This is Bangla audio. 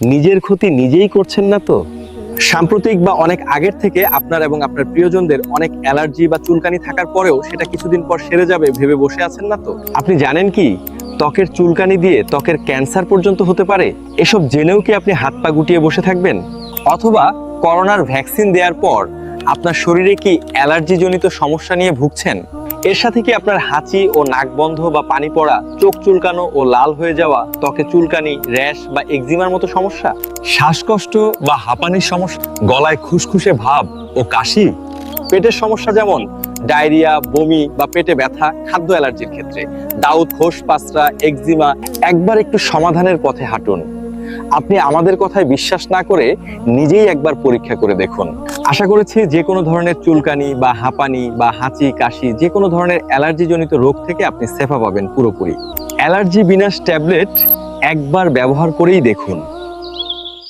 নিজের ক্ষতি নিজেই করছেন না তো? সাম্প্রতিক বা অনেক আগের থেকে আপনার এবং আপনার প্রিয়জনদের অনেক অ্যালার্জি বা চুলকানি থাকার পরেও সেটা কিছুদিন পর সেরে যাবে ভেবে বসে আছেন না তো? আপনি জানেন কি ত্বকের চুলকানি দিয়ে ত্বকের ক্যান্সার পর্যন্ত হতে পারে? এসব জেনেও কি আপনি হাত পা গুটিয়ে বসে থাকবেন? অথবা করোনার ভ্যাকসিন দেওয়ার পর আপনার শরীরে কি অ্যালার্জি জনিত সমস্যা নিয়ে ভুগছেন? এর সাথে কি আপনার হাঁচি ও নাক বন্ধ বা পানি পড়া, চোখ চুলকানো ও লাল হয়ে যাওয়া, ত্বকে চুলকানি, র্যাশ বা এক্সিমার মতো সমস্যা, শ্বাসকষ্ট বা হাঁপানির সমস্যা, গলায় খুসখুসে ভাব ও কাশি, পেটের সমস্যা যেমন ডায়রিয়া, বমি বা পেটে ব্যথা, খাদ্য অ্যালার্জির ক্ষেত্রে দাউদ, খোস পাসরা, এক্সিমা, একবার একটু সমাধানের পথে হাঁটুন। আপনি আমাদের কথায় বিশ্বাস না করে নিজেই একবার পরীক্ষা করে দেখুন। আশা করেছি যে কোনো ধরনের চুলকানি বা হাঁপানি বা হাঁচি, কাশি, যে কোনো ধরনের অ্যালার্জি জনিত রোগ থেকে আপনি সেফা পাবেন পুরোপুরি। অ্যালার্জি বিনাশ ট্যাবলেট একবার ব্যবহার করেই দেখুন।